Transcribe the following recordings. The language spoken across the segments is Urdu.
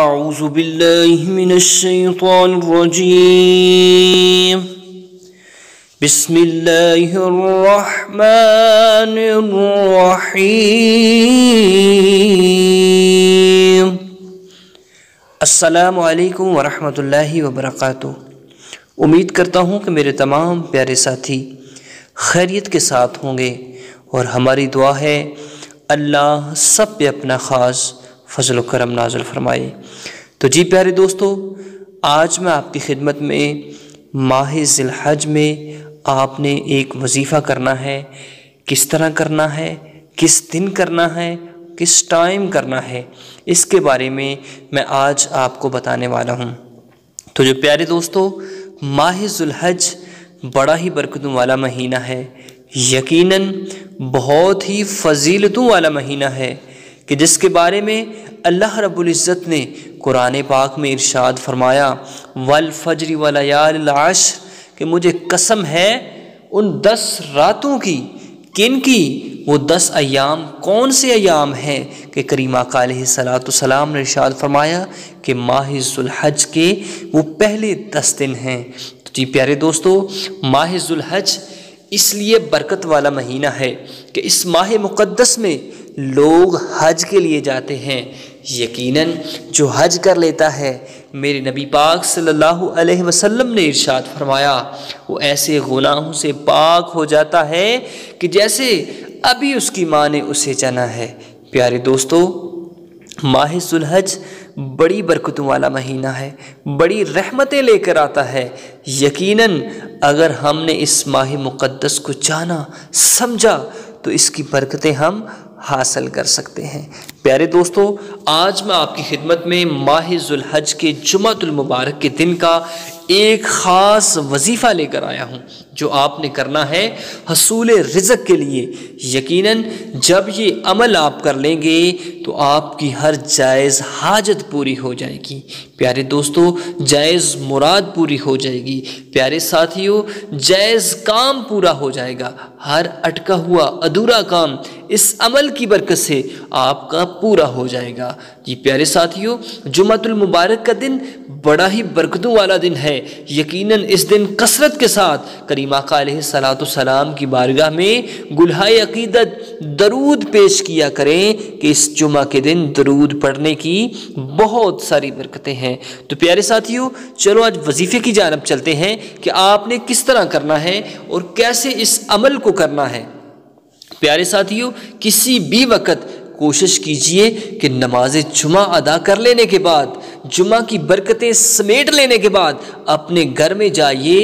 أعوذ بالله من الشيطان الرجيم بسم الله الرحمن الرحيم السلام علیکم ورحمۃ اللہ وبرکاتہ۔ امید کرتا ہوں کہ میرے تمام پیارے ساتھی خیریت کے ساتھ ہوں گے، اور ہماری دعا ہے اللہ سب پہ اپنا خاص فضل و کرم نازل فرمائے۔ تو جی پیارے دوستو، آج میں آپ کی خدمت میں ماہ ذی الحج میں آپ نے ایک وظیفہ کرنا ہے، کس طرح کرنا ہے، کس دن کرنا ہے، کس ٹائم کرنا ہے، اس کے بارے میں میں آج آپ کو بتانے والا ہوں۔ تو جو پیارے دوستو، ماہ ذی الحج بڑا ہی برکتوں والا مہینہ ہے، یقیناً بہت ہی فضیلتوں والا مہینہ ہے، کہ جس کے بارے میں اللہ رب العزت نے قرآن پاک میں ارشاد فرمایا، والفجر ولیال العشر، کہ مجھے قسم ہے ان 10 راتوں کی۔ کن کی؟ وہ 10 ایام کون سے ایام ہیں؟ کہ کریم آقا علیہ السلام نے ارشاد فرمایا کہ ماہ ذی الحج کے وہ پہلے 10 دن ہیں۔ تو جی پیارے دوستو، ماہ ذی الحج اس لیے برکت والا مہینہ ہے کہ اس ماہ مقدس میں لوگ حج کے لیے جاتے ہیں۔ یقیناً جو حج کر لیتا ہے، میرے نبی پاک صلی اللہ علیہ وسلم نے ارشاد فرمایا، وہ ایسے گناہوں سے پاک ہو جاتا ہے کہ جیسے ابھی اس کی ماں نے اسے جنا ہے۔ پیارے دوستو، ماہ ذی الحج بڑی برکتوں والا مہینہ ہے، بڑی رحمتیں لے کر آتا ہے۔ یقیناً اگر ہم نے اس ماہ مقدس کو جانا سمجھا تو اس کی برکتیں ہم حاصل کر سکتے ہیں۔ پیارے دوستو، آج میں آپ کی خدمت میں ماہ ذی الحج کے جمعۃ المبارک کے دن کا ایک خاص وظیفہ لے کر آیا ہوں، جو آپ نے کرنا ہے حصول رزق کے لیے۔ یقیناً جب یہ عمل آپ کر لیں گے تو آپ کی ہر جائز حاجت پوری ہو جائے گی۔ پیارے دوستو، جائز مراد پوری ہو جائے گی۔ پیارے ساتھیوں، جائز کام پورا ہو جائے گا۔ ہر اٹکا ہوا ادھورا کام اس عمل کی برکت سے آپ کا پورا ہو جائے گا۔ جی پیارے ساتھیوں، جمعۃ المبارک کا دن بڑا ہی برکتوں والا دن ہے۔ یقیناً اس دن کثرت کے ساتھ کریم آقا علیہ السلام کی بارگاہ میں گلہائے عقیدت درود پیش کیا کریں، کہ اس جمعہ کے دن درود پڑھنے کی بہت ساری برکتیں ہیں۔ تو پیارے ساتھیوں، چلو آج وظیفے کی جانب چلتے ہیں کہ آپ نے کس طرح کرنا ہے اور کیسے اس عمل کو کرنا ہے۔ پیارے ساتھیوں، کسی بھی وقت کوشش کیجئے کہ نماز جمعہ ادا کر لینے کے بعد، جمعہ کی برکتیں سمیٹ لینے کے بعد اپنے گھر میں جائیے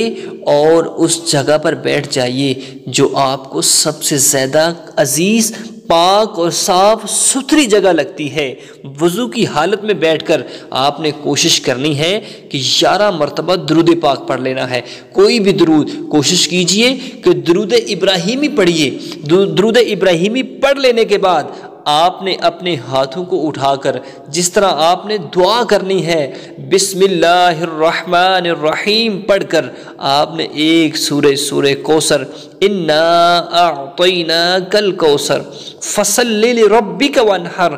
اور اس جگہ پر بیٹھ جائیے جو آپ کو سب سے زیادہ عزیز، پاک اور صاف ستھری جگہ لگتی ہے۔ وضو کی حالت میں بیٹھ کر آپ نے کوشش کرنی ہے کہ 11 مرتبہ درود پاک پڑھ لینا ہے۔ کوئی بھی درود، کوشش کیجئے کہ درود ابراہیمی پڑھیے۔ درود ابراہیمی پڑھ لینے کے بعد آپ نے اپنے ہاتھوں کو اٹھا کر جس طرح آپ نے دعا کرنی ہے، بسم اللہ الرحمن الرحیم پڑھ کر آپ نے ایک سورہ کوثر، انا اعطیناک الکوثر فصل لربک وانحر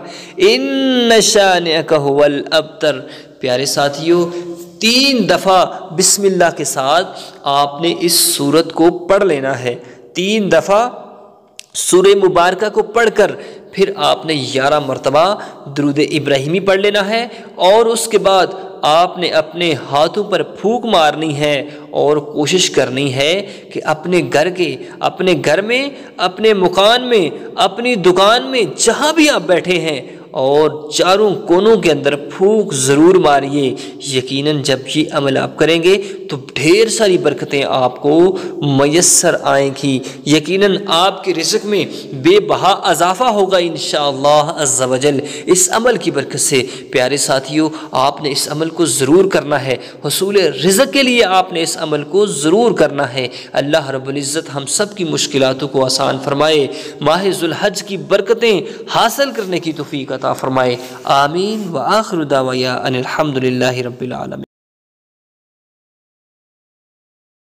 ان شانئک ھو الابتر۔ پیارے ساتھیوں، 3 دفعہ بسم اللہ کے ساتھ آپ نے اس سورت کو پڑھ لینا ہے۔ 3 دفعہ سورہ مبارکہ کو پڑھ کر پھر آپ نے 11 مرتبہ درود ابراہیمی پڑھ لینا ہے، اور اس کے بعد آپ نے اپنے ہاتھوں پر پھونک مارنی ہے اور کوشش کرنی ہے کہ اپنے گھر میں، اپنے مکان میں، اپنی دکان میں، جہاں بھی آپ بیٹھے ہیں، اور چاروں کونوں کے اندر پھونک ضرور ماریے۔ یقیناً جب یہ عمل آپ کریں گے تو ڈھیر ساری برکتیں آپ کو میسر آئیں گی۔ یقیناً آپ کے رزق میں بے بہا اضافہ ہوگا انشاءاللہ عز و جل اس عمل کی برکت سے۔ پیارے ساتھیوں، آپ نے اس عمل کو ضرور کرنا ہے۔ حصول رزق کے لیے آپ نے اس عمل کو ضرور کرنا ہے۔ اللہ رب العزت ہم سب کی مشکلاتوں کو آسان فرمائے، ماہ ذی الحج کی برکتیں حاصل کرنے کی توفیق عطا فرمائے۔ آمین۔ وآخر دعوانا ان الحمد للہ رب العالمین۔